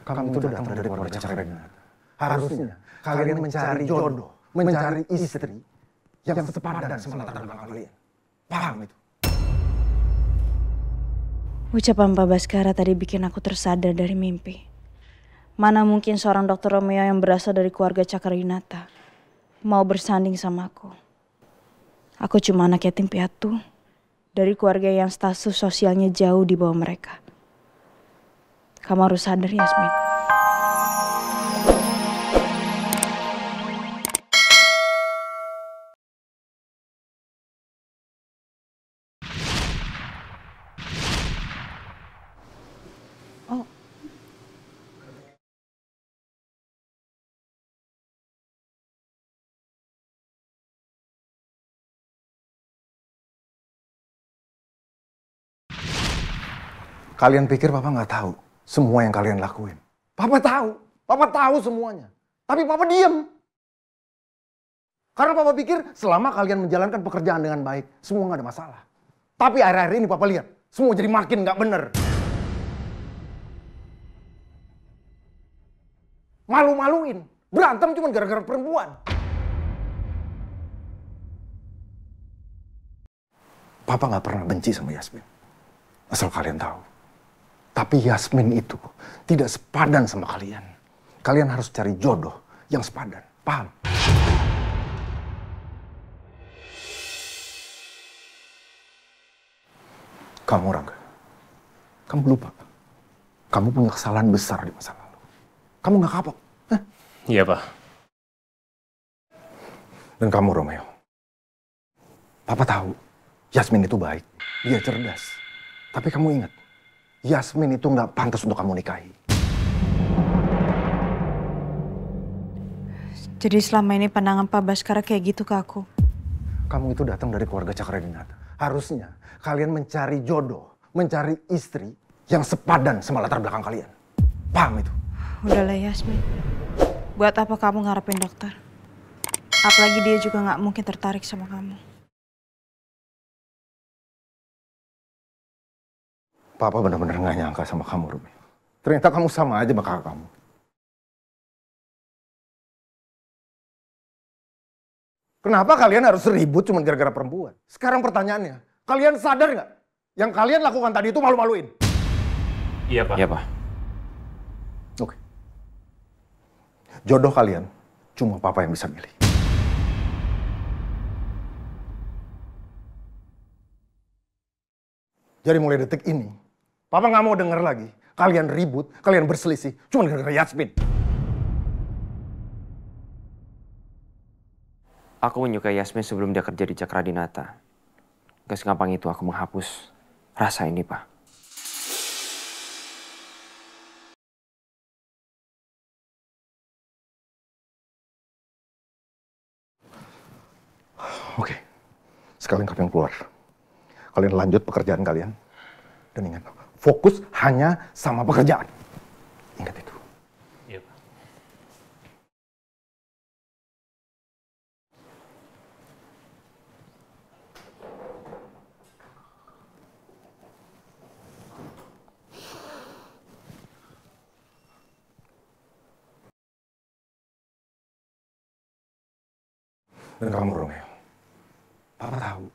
Kamu itu datang dari keluarga Cakradinata. Harusnya kalian mencari jodoh, mencari istri yang sepadan sama latar belakang kalian. Paham itu? Ucapan Pak Baskara tadi bikin aku tersadar dari mimpi. Mana mungkin seorang dokter Romeo yang berasal dari keluarga Cakradinata mau bersanding sama aku. Aku cuma anak yatim piatu dari keluarga yang status sosialnya jauh di bawah mereka. Kamu harus sadar, Yasmin. Oh. Kalian pikir Papa nggak tahu semua yang kalian lakuin? Papa tahu semuanya. Tapi Papa diem. Karena Papa pikir selama kalian menjalankan pekerjaan dengan baik, semua nggak ada masalah. Tapi akhir-akhir ini Papa lihat, semua jadi makin nggak bener. Malu-maluin, berantem cuma gara-gara perempuan. Papa nggak pernah benci sama Yasmin. Asal kalian tahu. Tapi Yasmin itu tidak sepadan sama kalian. Kalian harus cari jodoh yang sepadan. Paham? Kamu, Rangga. Kamu lupa. Kamu punya kesalahan besar di masa lalu. Kamu nggak kapok. Hah? Iya, Pak. Dan kamu, Romeo. Papa tahu Yasmin itu baik. Dia cerdas. Tapi kamu ingat, Yasmin itu nggak pantas untuk kamu nikahi. Jadi selama ini pandangan Pak Baskara kayak gitu ke aku? Kamu itu datang dari keluarga Cakradinata. Harusnya kalian mencari jodoh, mencari istri yang sepadan sama latar belakang kalian. Paham itu? Udahlah Yasmin. Buat apa kamu ngarepin dokter? Apalagi dia juga nggak mungkin tertarik sama kamu. Papa benar-benar nggak nyangka sama kamu, Rumi. Ternyata kamu sama aja sama kakak kamu. Kenapa kalian harus ribut cuma gara-gara perempuan? Sekarang pertanyaannya, kalian sadar nggak? Yang kalian lakukan tadi itu malu-maluin. Iya, Pak. Iya, Pak. Oke. Jodoh kalian cuma Papa yang bisa milih. Jadi mulai detik ini, Papa nggak mau denger lagi. Kalian ribut, kalian berselisih, cuma gara-gara Yasmin. Aku menyukai Yasmin sebelum dia kerja di Cakradinata. Gak segampang itu aku menghapus rasa ini, Pak. Oke, sekarang kalian keluar. Kalian lanjut pekerjaan kalian. Dan ingat, fokus hanya sama pekerjaan. Ingat itu. Iya, Pak. Dan kamu, Romeo. Papa tahu,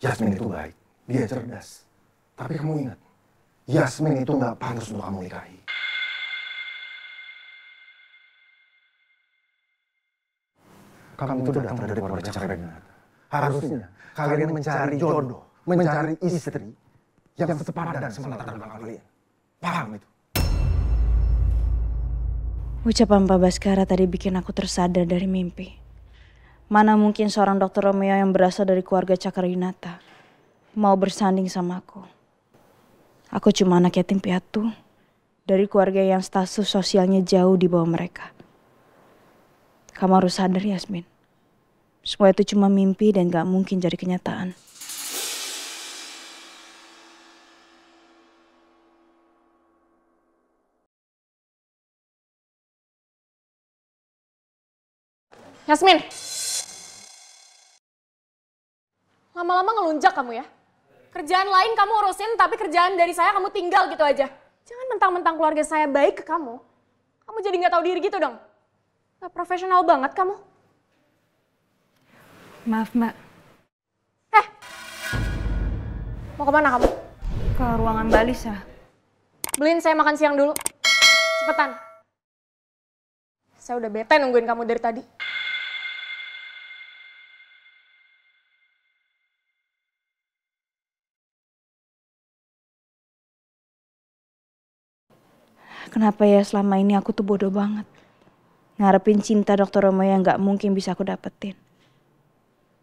Yasmin itu baik. Dia cerdas. Tapi kamu ingat, Yasmin itu nggak pantas untuk kamu nikahi. Kamu itu datang dari keluarga Cakradinata. Harusnya kalian mencari jodoh, mencari istri yang sepadan sama latar belakang kalian. Paham itu? Ucapan Pak Baskara tadi bikin aku tersadar dari mimpi. Mana mungkin seorang dokter Romeo yang berasal dari keluarga Cakradinata mau bersanding sama aku. Aku cuma anak yatim piatu dari keluarga yang status sosialnya jauh di bawah mereka. Kamu harus sadar, Yasmin. Semua itu cuma mimpi dan gak mungkin jadi kenyataan. Yasmin! Lama-lama ngelunjak kamu ya. Kerjaan lain kamu urusin, tapi kerjaan dari saya kamu tinggal gitu aja. Jangan mentang-mentang keluarga saya baik ke kamu. Kamu jadi nggak tahu diri gitu dong. Nggak profesional banget kamu. Maaf, Mbak. Mau kemana kamu? Ke ruangan Mbak Lisa. Beliin saya makan siang dulu. Cepetan. Saya udah bete nungguin kamu dari tadi. Kenapa ya selama ini aku tuh bodoh banget. Ngarepin cinta Dr. Romeo yang gak mungkin bisa aku dapetin.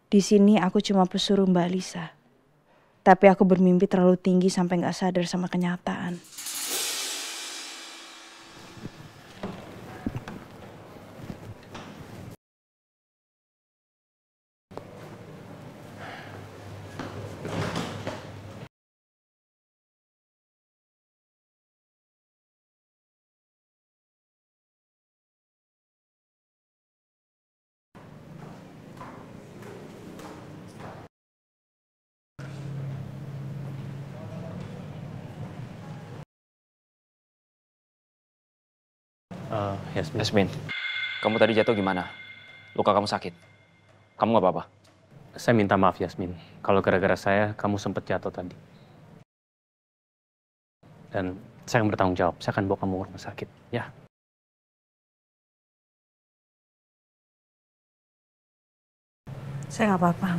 Di sini aku cuma pesuruh Mbak Lisa. Tapi aku bermimpi terlalu tinggi sampai gak sadar sama kenyataan. Yasmin. Yasmin, kamu tadi jatuh gimana? Luka kamu sakit? Kamu nggak apa-apa? Saya minta maaf Yasmin, kalau gara-gara saya kamu sempat jatuh tadi. Dan saya akan bertanggung jawab, saya akan bawa kamu ke rumah sakit, ya. Saya gak apa-apa.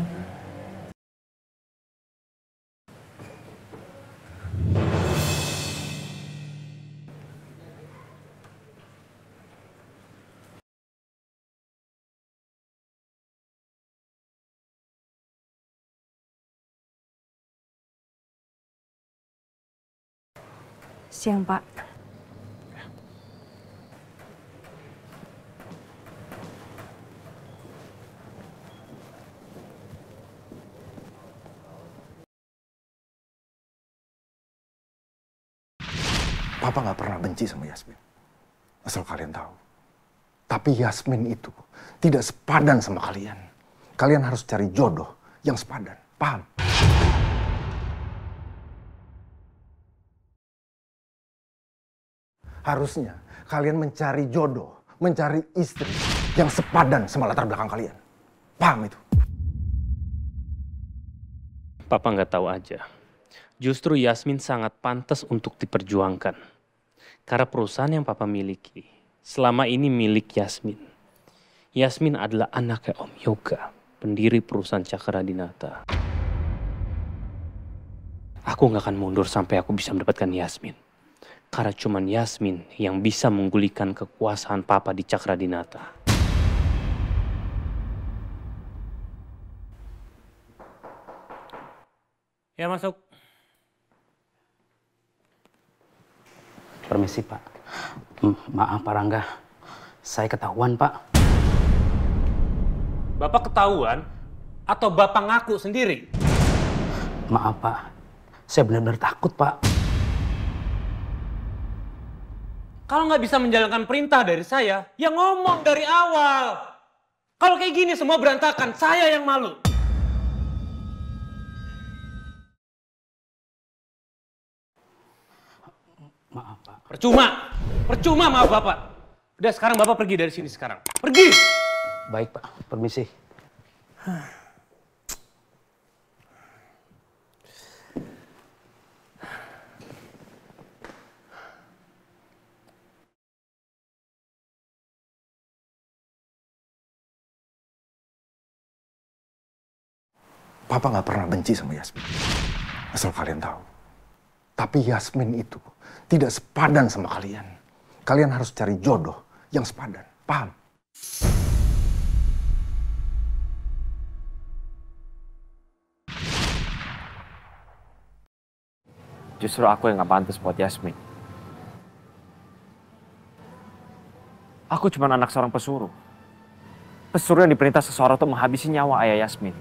Siang, Pak. Papa nggak pernah benci sama Yasmin. Asal kalian tahu. Tapi Yasmin itu tidak sepadan sama kalian. Kalian harus cari jodoh yang sepadan. Paham? Harusnya kalian mencari jodoh, mencari istri yang sepadan sama latar belakang kalian. Paham itu? Papa nggak tahu aja. Justru Yasmin sangat pantas untuk diperjuangkan. Karena perusahaan yang Papa miliki selama ini milik Yasmin. Yasmin adalah anaknya Om Yoga, pendiri perusahaan Cakradinata. Aku nggak akan mundur sampai aku bisa mendapatkan Yasmin. Karena cuman Yasmin yang bisa menggulingkan kekuasaan Papa di Cakradinata. Ya masuk. Permisi Pak. Maaf Pak Rangga, saya ketahuan Pak. Bapak ketahuan atau Bapak ngaku sendiri? Maaf Pak, saya benar-benar takut Pak. Kalau nggak bisa menjalankan perintah dari saya, ya ngomong dari awal. Kalau kayak gini semua berantakan, saya yang malu. Maaf Pak. Percuma maaf Bapak. Udah sekarang Bapak pergi dari sini sekarang. Pergi! Baik Pak, permisi. Papa nggak pernah benci sama Yasmin. Asal kalian tahu. Tapi Yasmin itu tidak sepadan sama kalian. Kalian harus cari jodoh yang sepadan. Paham? Justru aku yang nggak pantas buat Yasmin. Aku cuma anak seorang pesuruh. Pesuruh yang diperintah seseorang untuk menghabisi nyawa ayah Yasmin.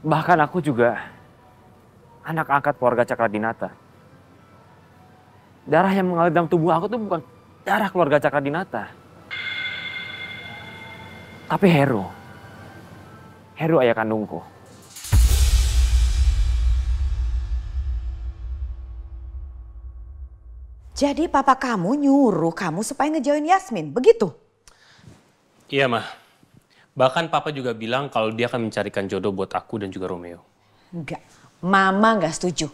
Bahkan aku juga anak angkat keluarga Cakradinata. Darah yang mengalir dalam tubuh aku tuh bukan darah keluarga Cakradinata. Tapi Heru ayah kandungku. Jadi papa kamu nyuruh kamu supaya ngejauhin Yasmin, begitu? Iya, Mah. Bahkan Papa juga bilang kalau dia akan mencarikan jodoh buat aku dan juga Romeo. Enggak, Mama nggak setuju.